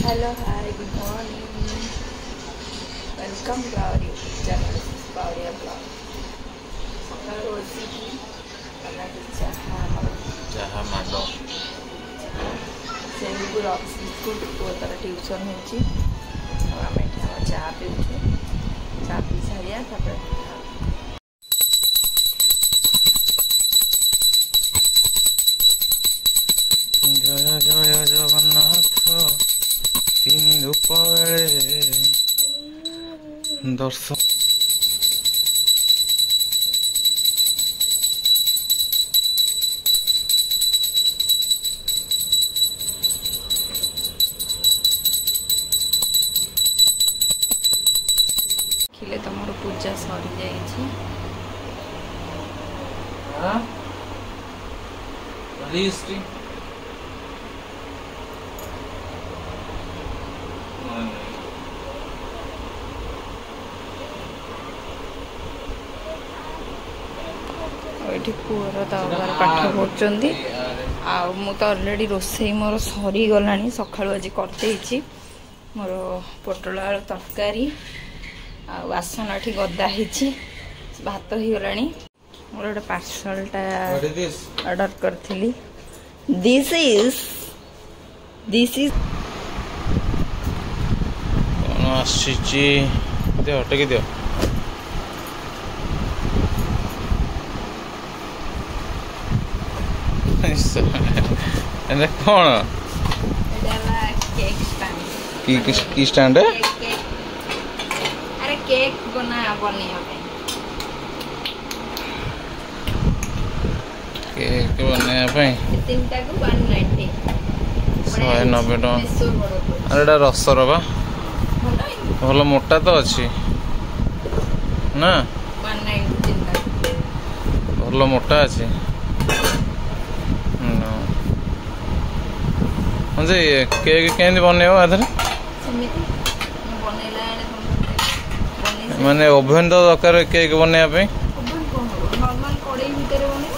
Hello, hi, good morning. Welcome to our YouTube channel, Pauria Vlog. सकाळू बसिकी चाहा मालो से रक्स biscuit पुଅ तार ट्यूशन होची आम चा पीछे चा पी सारिया जय जय जगन्नाथ तीन रूप बेले दर्शन खिले तुम पूजा सरी जाइए पुअर तार पाठ पढ़ुंट मु तो अलरेडी रोसई मोर सरी गला सका आज करदे मोर पोटल आलू तरकारी आसन ये गदा भात हो गला मोर गोटे पार्सलटा ऑर्डर करी दिस इज हटकी दियो कौन की स्टैंड है अरे केक बना केक बनाया तीनटा को 190 190 टका अरे रसर बा भल मोटा तो अच्छी ना 190 भल मोटा अच्छी जे केक केंदी बनैबो आधर माने ओभन तो दरकार केक बनैया पे नॉर्मल कड़ाई भीतर बने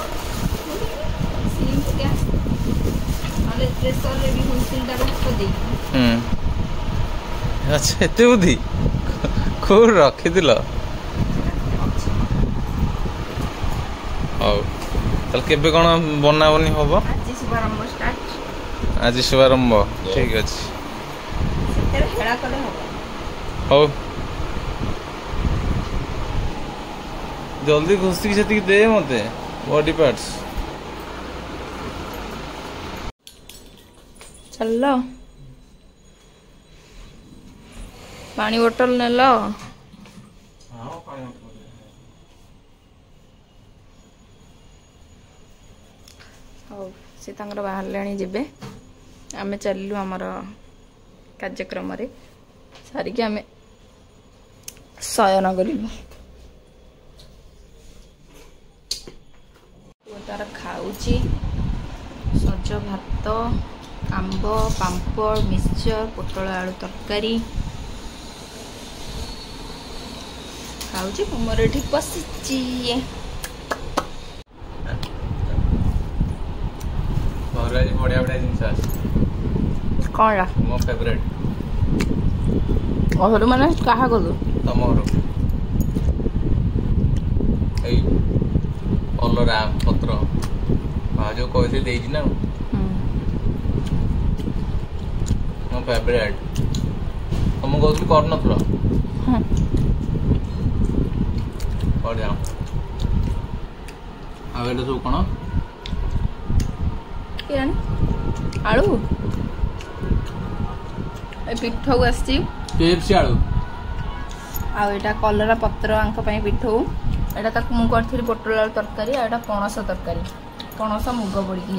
सिम गैस अले प्रेशर रे भी हुसिल टा को दे अच्छा एते बुद्धि को रखि दिल तल केबे कोन बना बनी होबो आज शुभारंभ स्टार्ट आज शुभारंभ ठीक अच्छे हो जल्दी घुसी से दे मते बॉडी पार्ट्स चलो पानी बोतल ने लो से बाहर ले जीवे आमे चलू आमर कार्यक्रम रे सारिकी आमे शयन करू तार खाऊची सज भात आंब पांपड़ मिक्सचर पोटल आलू तरकारी खाऊची मोर एठी बसिची बढ़िया बढ़िया जिनस कौन मो फेवरेट घर माने कहा गलु तम घर ए अलरा पत्र जो कहते देजी ना मो फेवरेट तुम कहती कर नथलो बढ़िया आ एटा सब कोन आलू पिठौ आसी आलू आटा कलरा पत्र आंक पिठौ एटा तक मु करथि पोटल आलू तरकारी एटा पणस तरकारी पणस मुग पड़ी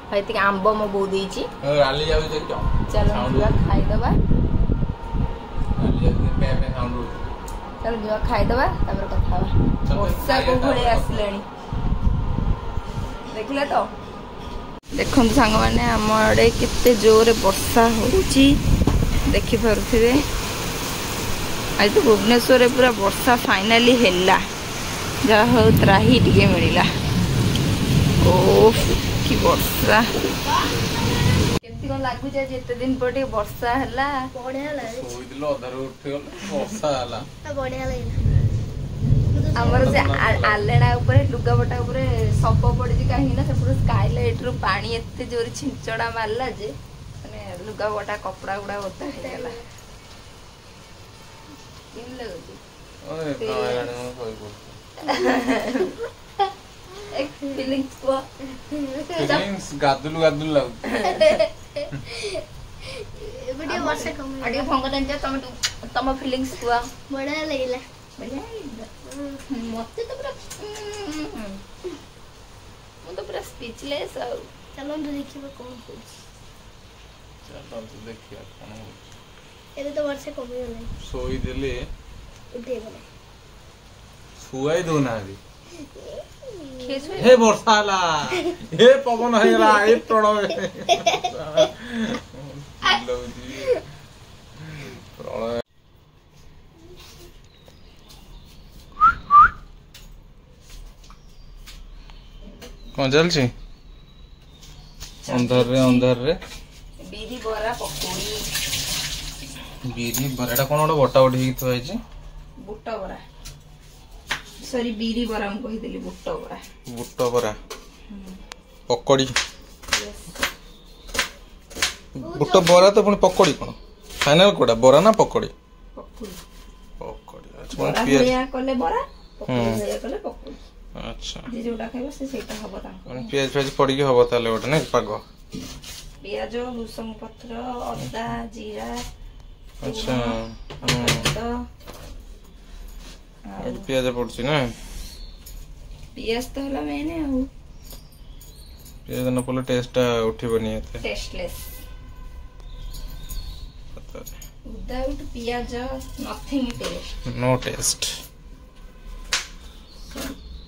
खाई आंब मो बो देछि चलो खाईदबा चलो खाईदबा कथा वर्षा को भले आसलानी देखले तो देखो सांग मैंने आम आड़े केते जोरे वर्षा होची देखि पारुथिबे आज तो भुवनेश्वर पूरा वर्षा फाइनाली हैला जा हो त्राही टिके मिलिला ओफ की वर्षा केते कौन लागुच आज एते दिन पर टे वर्षा हला बढ़िया लगे ଶୋଇଥିଲ ଅଧାରୁ ଉଠିଗଲ ବର୍ଷା ହେଲା बढ़िया लगे हमर से आलेना ऊपर लुगापटा ऊपर सप पड़ी कहीं ना से पूरा स्काईलाइट रु पानी एते जोर छिंचड़ा मारला जे माने लुगापटा कपड़ा गुडा ओता हे गेला इन लगो ओए कायलाने म कोइ बोल एक फीलिंग्स को फीलिंग्स गादुलु गादुलु लागु वीडियो वर्षा कम अडी भंग दंजा तम फीलिंग्स को बढ़िया लगला बढ़िया मते तो पूरा मु तो पूरा स्पीचलेस आ चलो तो देखिबा कोन हो चल तो देखिया कोन हो एबे तो वर्षा कम गेलै सोई देले उठे गेलै सुआई दोना दी खेसु हे वर्षा हला हे पवन हेला हे प्रलय लौजी प्रलय कौन चलछि अंधार रे बीरी बरा पकोड़ी बीरी बराटा कोन ओडा बटा बटी हित होइछि बुट्टा बरा सॉरी बीरी बरा हम कहि देली बुट्टा बरा पकोड़ी बुट्ट बरा तो पुणी पकोड़ी कोन फाइनल कोडा बरा ना पकोड़ी पकोड़ी पकोड़ी बरा अच्छा भैया कले बरा पकोड़ी भैया कले पकोड़ी अच्छा जे जोडा खाइबो से सेटा हबो तांको पियाज फेज पड़ी के हबो ताले ओटा नै पागो पियाज भुसंग पत्र अदा जीरा अच्छा पियाज पड़छि ना पियाज तो हला मैंने आउ पियाज न पले टेस्ट उठिबनी एते टेस्टलेस विदाउट पियाज nothing taste no taste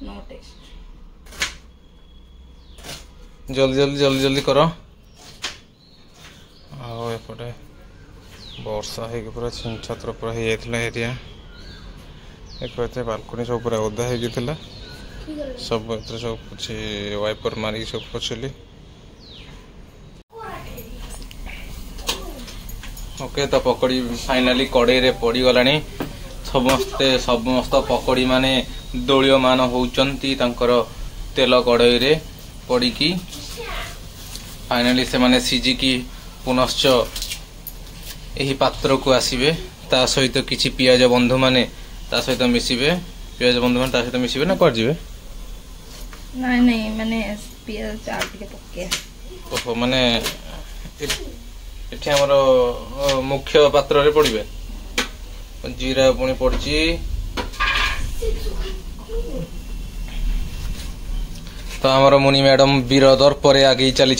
no taste जल्दी करो आओ एपटे वर्षा है पूरा छात्र पूरा हो जाता एरिया एक बालकनी सब पूरा ओदा हो सब सब कुछ वाइपर मारिक सब पोछिली ओके तो पकड़ी फाइनाली कड़े रे पड़ी गलानी समस्त पकड़ी माने दलीय मान होउचंती तांकर तेल कड़ई रे पड़ी की फाइनाली से माने सीजी की पुनश्च यही पात्र को आसीबे ता सहित किछि पियाज बंधु माने ता सहित मिसिबे पियाज बंधु माने ता सहित मिसिबे ना कर जिवे नहीं माने पियाज चार टिके पके ओहो माने एठी हमरो मुख्य पात्र रे पड़िबे जीरा पुणी पड़ची तो आमर मुनि मैडम वीर दर्परे आगे चली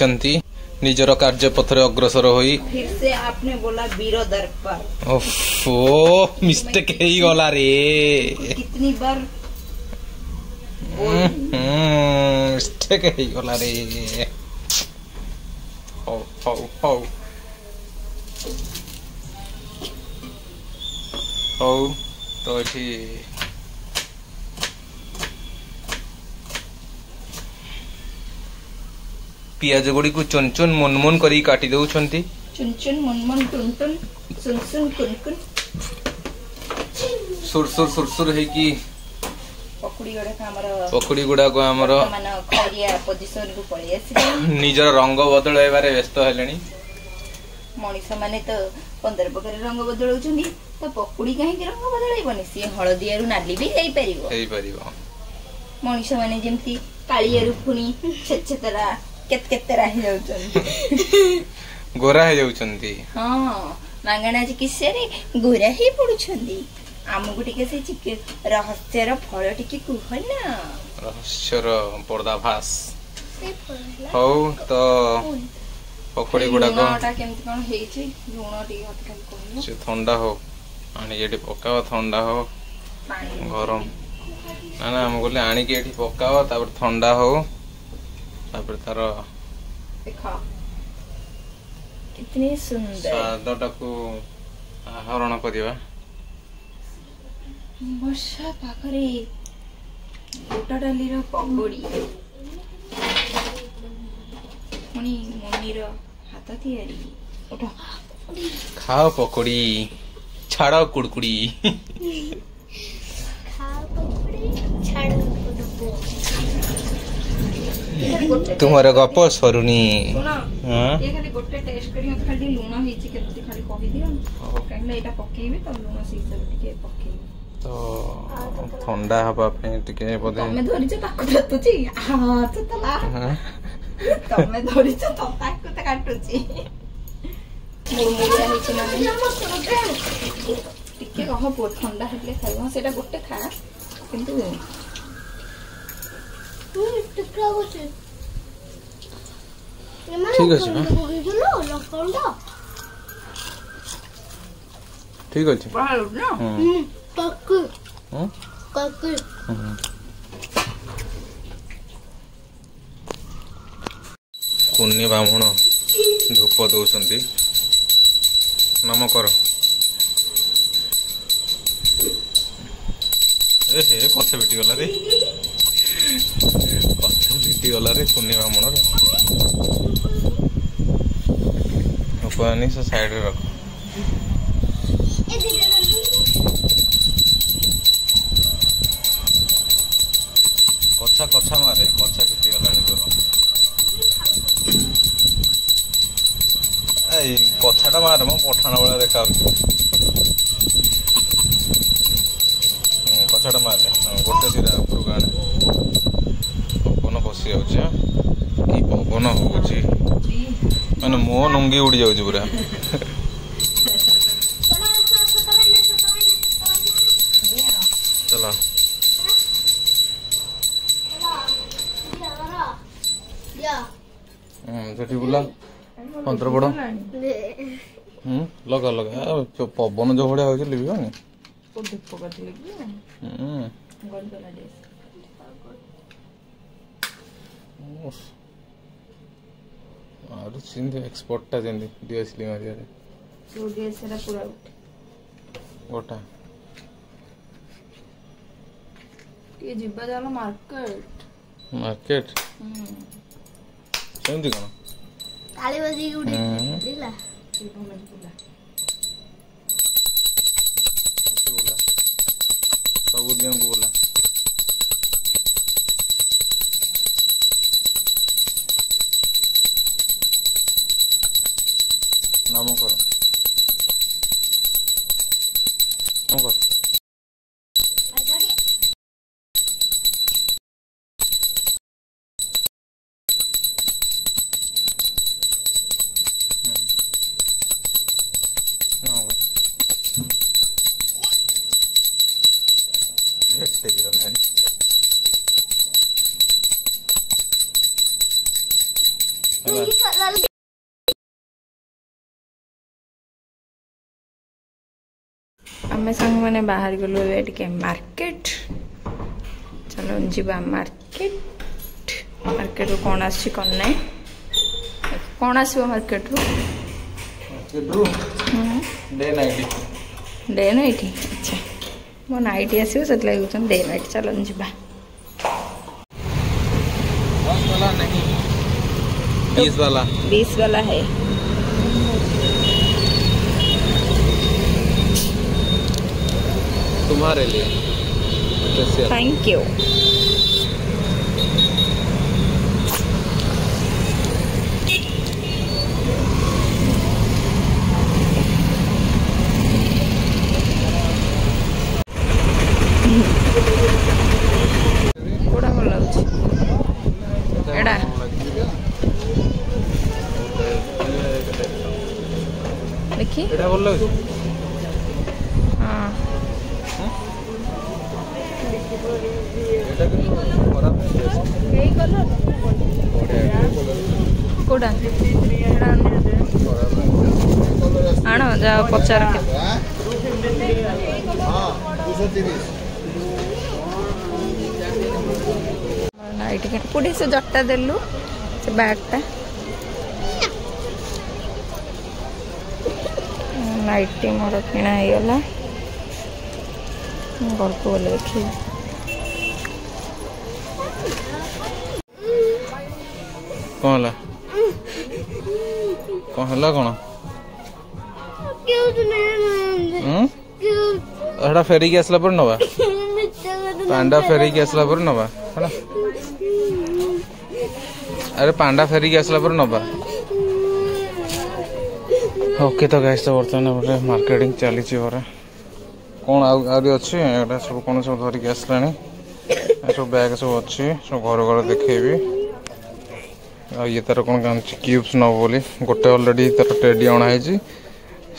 निजर कार्यपथरे अग्रसर होई फिर से आपने बोला वीर दर्पर ओफो मिस्टेक हे गला रे कितनी बार मिस्टेक हे गला रे हो हो हो हो तो एठी पियाज गुड़ी को चुन चुन मुन मुन करी काटी दउछंती चुन चुन मुन मुन टुन टुन सुन सुन कुन कुन सुर सुर है कि पकुड़ी गुड़ा को हमर माने खरिया पोजीशन को पळी आसी निजर रंग बदलैबारे व्यस्त हेलेनी मनीष माने तो 15 प्रकार रंग बदलउछंदी तो पकुड़ी काहे के रंग बदलैबनी सी हळदिया रु नाली भी हेई परिबो मनीष माने जेमती कालिया रु पुनी छेछेतरा केतरा ही जाउछंदी गोरा हे जाउछंदी हां मांगना जी किसे रे गोरा ही पडुछंदी आमगु टिके से चिके रहस्यर फळ टिके कुहना रहस्यर पर्दाभास हो तो पकोड़ी गुडा को लूणटा केमति कोन हेछि लूण टिके हत खाली कोन से ठंडा हो आनी एठी पकाव ठंडा हो गरम ना ना हम बोले आनी के एठी पकाव तापर ठंडा हो तापर तार देखा कितनी सुंदर स्वादटा को आहरण करिवा वर्षा पाखरे गोटा डाली रो पकोड़ी मनी मम्मी रो ହାତ ତିଆରି ଉଠ ଖାଅ ପକୋଡି ଛାଡ କୁଡକୁଡି ତୁମର ଗପ ସରୁନି ଖାଲି ଗୋଟେ ଟେଷ୍ଟ କରି ମତେ ଖାଲି ଲୁଣ ହେଇଛି କେମିତି ଖାଲି କହିଦିଅ କାହିଁକି ଏଇଟା ପକେଇବି ତ ଲୁଣ ସେଇ ହିସାବରେ ଟିକେ ପକେଇବି ତ ଥଣ୍ଡା ହବା ପାଇଁ ଟିକେ ବୋଧେ ତମେ ଧରିଛ ତାକୁ କାଟୁଛି ତମେ ଧରିଛ ତ ତାକୁ ତ କାଟୁଛି ମୁড়ମୁড়ିଆ ହେଇଛି ନା ଟିକେ କହ ପୁଅ ଥଣ୍ଡା ହେଲେ ଖାଇବ ସେଇଟା ଗୋଟେ ଖା କିନ୍ତୁ ଠିକ ଅଛି ଠିକ ଅଛି କୁନି ବ୍ରାହ୍ମଣ ଧୂପ ଦଉଛନ୍ତି ନମ କର ଏ ପଛ ପିଟିଗଲା ରେ ପଛ ପିଟିଗଲା ରେ କୁନି ବ୍ରାହ୍ମଣର ଧୂପ ଆଣି ସେ ସାଇଡରେ ରଖ କଛା ମାରେ କଛା ପିଟିଗଲାଣି ତୋର ଏଇ କଛାଟା ମାରେ ମୋ ପଠାଣ ଭଳିଆ ଦେଖାଯାଉଛି କଛାଟା ମାରେ ଗୋଟେ ସିରା ଉପରକୁ ଆଣେ ପବନ ପଶି ଯାଉଛି କି ପବନ ହଉଛି ମାନେ ମୋ ଲୁଙ୍ଗି ଉଡି ଯାଉଛି ପୁରା ଚଲ ସେଠି ବୁଲା ମନ୍ତ୍ର ପଢ ଲଗା ଲଗା ପବନ ଯୋଉ ଭଳିଆ ହଉଛି ଲିଭିବନି ଏକ୍ସପର୍ଟଟା ଯେମିତି ଡିଏସଏଲଆର ମାରିବାରେ ଗୋଟା ଟିକେ ଯିବା ଚାଲ ମାର୍କେଟ ସେମିତି କଣ ତାଳି ବଜେଇକି ଉଡେଇଲା ସବୁ ଦିନକୁ ବୋଲା ନାମ କର आमे संग मैंने बाहर गलु टे मार्केट चलो जीवा मार्केट मार्केट रू कौन आसी कौन नहीं कौन आसो मार्केट रू डे नाइट अच्छा मो नाइट आसो से डे नाइट चलो जीवा 20 वाला है तुम्हारे लिए थैंक यू कोड़ा भल लगुच एडा देखी एडा भल लगुच हां कोड़ा आण जाओ पचार नाइट कोड़ी से जट्टा देलु से बैगटा नाइट मोर किणा होगला गल्प बोले देखी कौन कौन हला कौन एटा फेरी के आसला पर नवा पांडा फेरी के आसला पर नवा है अरे पांडा फेरी के आसला पर नवा ओके तो गाइस तो बर्तमान गोटे मार्केटिंग चली कौन आगे अच्छी एटा सब कौन सब धरिक आसलानी सब बैग सब अच्छी सब घर घर देखेबी ये तार कौन क्यूब्स नब बोली गोटे अलरेडी तार टेडी अणाई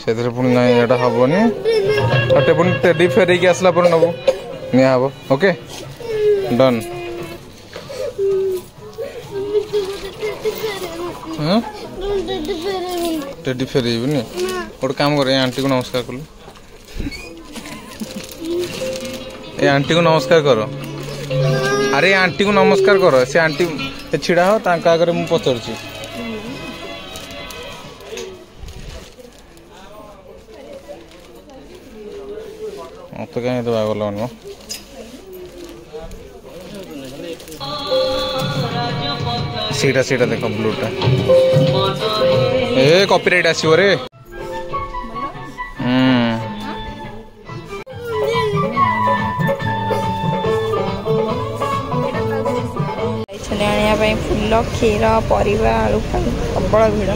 से पुणी ना यहाँ हेनी पुणी टेडी फेरिक आसला पर नबू निहब ओके डन टेडी फेरबनी गोटे काम कर आंटी को नमस्कार कलु ए आंटी को नमस्कार कर अरे आंटी को नमस्कार कर से आंटी छिड़ा हो आगे मुझे पचार मत कहीं दवा गल सीटा देख ब्लूटा ए कॉपीराइट आसो रे आने फूल क्षीर परिवा आलू प्रबल भिड़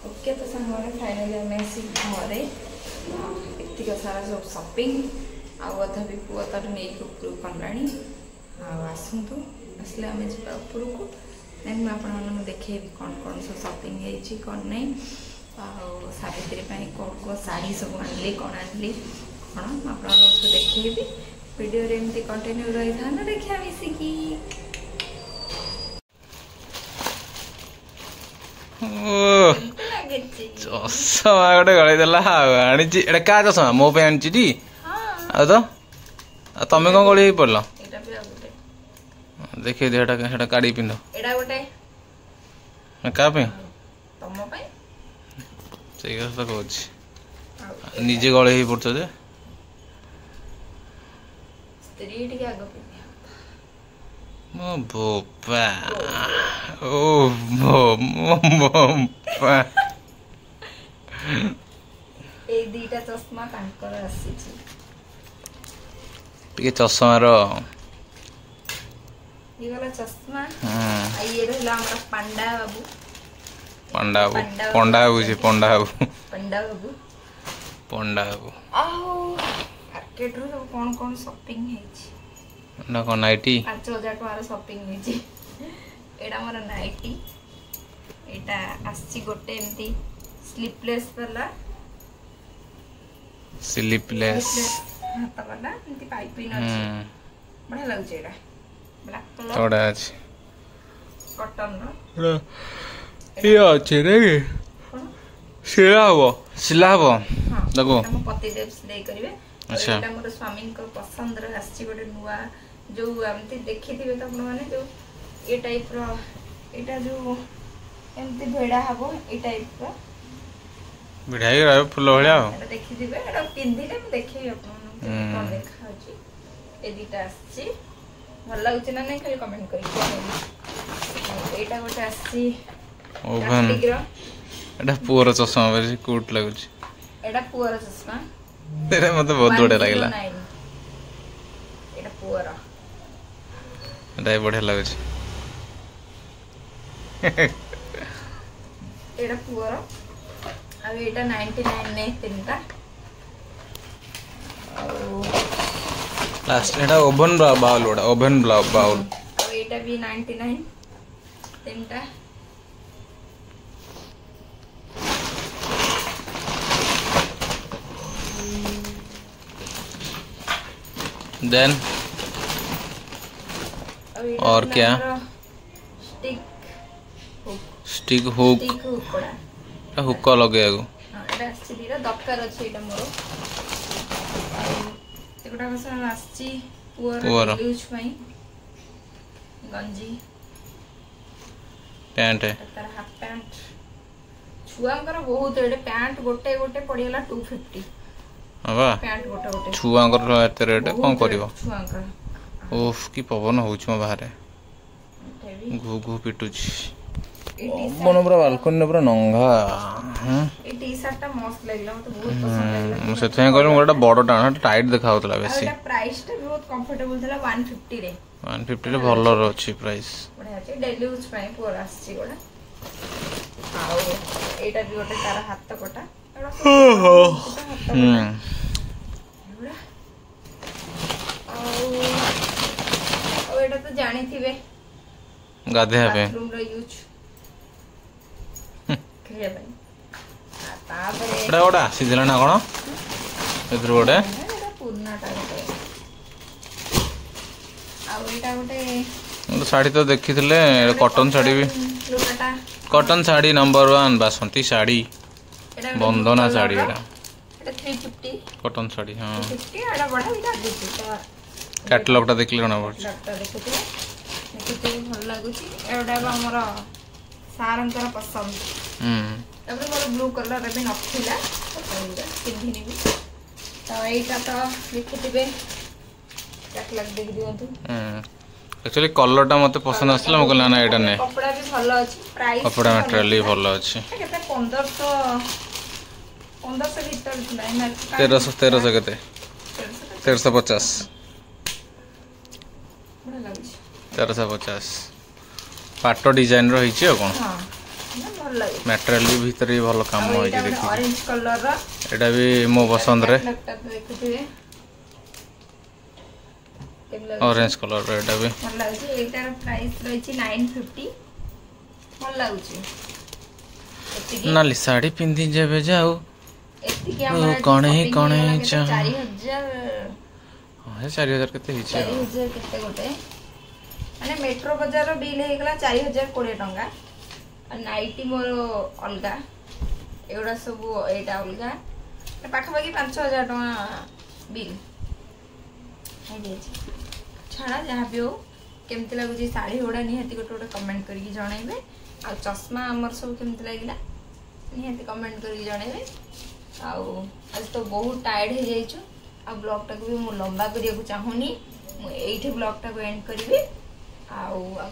ओके तो सारे फाइनाली आम आसी घरे एतिक सारा सब शॉपिंग आधा भी पुआ तार नहीं उपरू कला आसतु आसले आम जा उपरको देन मुझे आपको देखेबी कौन कौन सब शॉपिंग कौन नहीं सावित्री कौन कौन शाढ़ी सब आनली कौन आनली कौन आप देखेबी वीडियो रे एमती कंटिन्यू रही था ना देखिया मिसिकी चषमा गोटे गलैदेला आनी क्या चषमा मो पे आनी टी तो तमें कौन गली पड़ल देखिए देटा काढ़ी पिंध क्या तो कहूँ निजे गले पड़छ जे बोपा ओ बोपा ए दीटा चश्मा कांकर आसी छी टिके चश्मा रो ये वाला चश्मा आ ये रहला हमरा पांडा बाबू पंडा बाबू जी पंडा बाबू आओ मार्केट रो कौन कौन शॉपिंग है ना कौन नाइटी 5000 टका शॉपिंग है एटा मोर नाइटी एटा आसी गोटे एमती स्लीपलेस वाला हाथ वाला एमती पाइपिंग अछि बड़ा लागछ एटा ब्लैक कलर थोड़ा अछि कॉटन रो ये अच्छे रे सिला हबो देखो हम पति देव सिलाई करिवे अच्छा एटा मोर स्वामी को पसंद रो आसी गोटे नुवा जो एमती देखिथिबे त अपन माने जो ए टाइप रो एटा जो एमती भेड़ा हबो ए टाइप रो भिड़ाई रह फुल भलिया एटा देखिथिबे एटा पिंधिले हम देखिबे अपन कोन देखा अछि ए दीटा आछि भल लागछ ना नै खाली कमेंट करि एटा गोटे आछि ओभन एटा पुअर चश्मा बे कूट लागछ एटा पुअर चश्मा तेरे मते बहुत बढ़िया लागला एटा पुअर एटा बढ़िया लागछ एटा पुअर अब एटा 99 ने तीनटा लास्ट एटा ओवन बाउल बाउल अब एटा भी 99 तीनटा देन और क्या स्टिक हुक हुक लगे एटा सीधा दरकार अछि एटा मोर एकोटा कसम आछि पुअर यूज पई गंजी पैंट है तार हाफ पैंट छुआंकर बहुत एडे पैंट गोटे गोटे पड़ियला 250 हां पैंट गोटे गोटे छुआंकर एते रेट कोन करिवो छुआंकर ओफ की पवन होउछ म बाहर घु घु पिटुची मन पूरा बालकनी पूरा नंगा ए टी शर्ट टा मस्त लागला मते बहुत पसंद लागला से थे कहले मोटा बड़ टाण टाइट देखाउतला बेसी एटा प्राइस टा बहुत कंफर्टेबल थला 150 रे 150 रे भलो रहछि प्राइस बढिया छै डेली यूज पई पोर आछि गोडा आ एटा भी गोटे तार हाथ कोटा एटा तो जानी थिबे गाधे पे रूम रो यूज खेले भाई आ ताबरे एटा गोटा आसी दिला ना कोन एथर गोटे एटा पुरना टा गोटे आ एटा गोटे साड़ी तो देखिथिले कॉटन साड़ी भी लुगाटा कॉटन साड़ी नंबर 1 बासंती साड़ी बंधना साड़ी एटा 350 कॉटन साड़ी हां 350 एटा बड़ा बिटा देती कैटलॉग टा देखले ना पड़ देखते भल लगुच एटा हमर सारंकर पसंद तब मोर ब्लू कलर भी नथिला पिंधिनी भी तो एटा तो लिखिथिबे कैटलॉग देख दियंतु एक्चुअली कलर टा मते पसंद आसला म कहला ना एटा ने कपड़ा भी भलो अछि प्राइस कपड़ा मटेरियल भी भलो अछि केते 1500 भीतर थिला 1300 केते 1350 बड़ा लागुच 1350 पाटो डिजाइन रही छी कोन हां ना भल लागे मटेरियल भी भीतर भी भलो काम होई छी देखि ऑरेंज कलर रा एटा भी मो पसंद रे लगता तो देखुथिबे ऑरेंज कलर रे एटा भी भल लागे एटार प्राइस रही छी 950 भल लागुची नाली साड़ी पिंधि जेबे जाऊ एति के हमरा कणे 4000 हां 4000 केते हिची 4000 केते गोटे माने मेट्रो बाजार बिल हे गला 4020 टंका आ नाइटी मोर अलगा एडा सब एटा अलगा पाखा बाकी 5000 टंका बिल हो गई छाड़ा जहाँ भी हो केमती लगुच शाढ़ी गुड़ा निहाती गोटे गोटे कमेंट करके जनइबे आ चश्मा आमर सब केमती लगिला निहाती कमेंट करके जनइबे आज तो बहुत टायर्ड हो जाइछु आ ब्लॉग टाक भी मु लंबा करिया को चाहूनी मु एठी ब्लॉग टाक एंड करिवे आ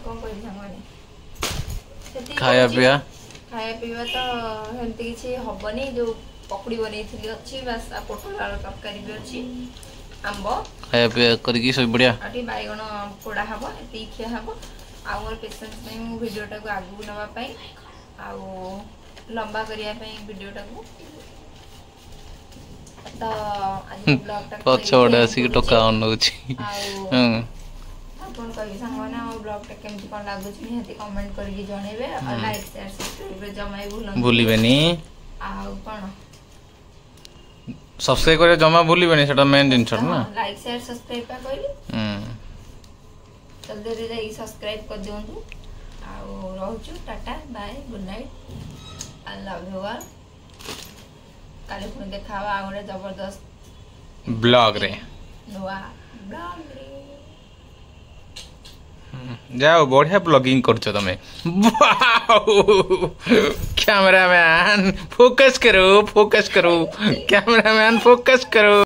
कोन कहि संगने खाया पिया तो हेंती किछि हबनी जो पकड़ी बनैथिली अछि बस आ पोटल आलू तरकारी भी अछि आंबो खाया पिया करके सब बढ़िया आटी बाइगण पोड़ा हबो एती खिया हबो आ मोर पेशेंस नै मु वीडियो टाको आगु नवा पई आ लंबा करिया पई वीडियो टाको तो आज ब्लॉग टाको पछोडा सी टोका नउछि अपन कहि संगना और ब्लॉग टा केमति कोन लागुछि निहाती कमेंट करके जणेबे और लाइक शेयर सब्सक्राइब जमाई भूलिबेनी आ कोन सब्सक्राइब करे जमा भूलिबेनी सेटा मेन जिंस ना लाइक शेयर सब्सक्राइब का कहली जल्दी रे जाई सब्सक्राइब कर दियंतु आ रहउछु tata bye good night I love you all काले पुणी देखावा आ गोटे जबरदस्त ब्लॉग रे नुआ ब्लॉग रे जाओ बढ़िया ब्लॉगिंग करछो तमे कैमरामैन फोकस करो कैमरामैन फोकस करो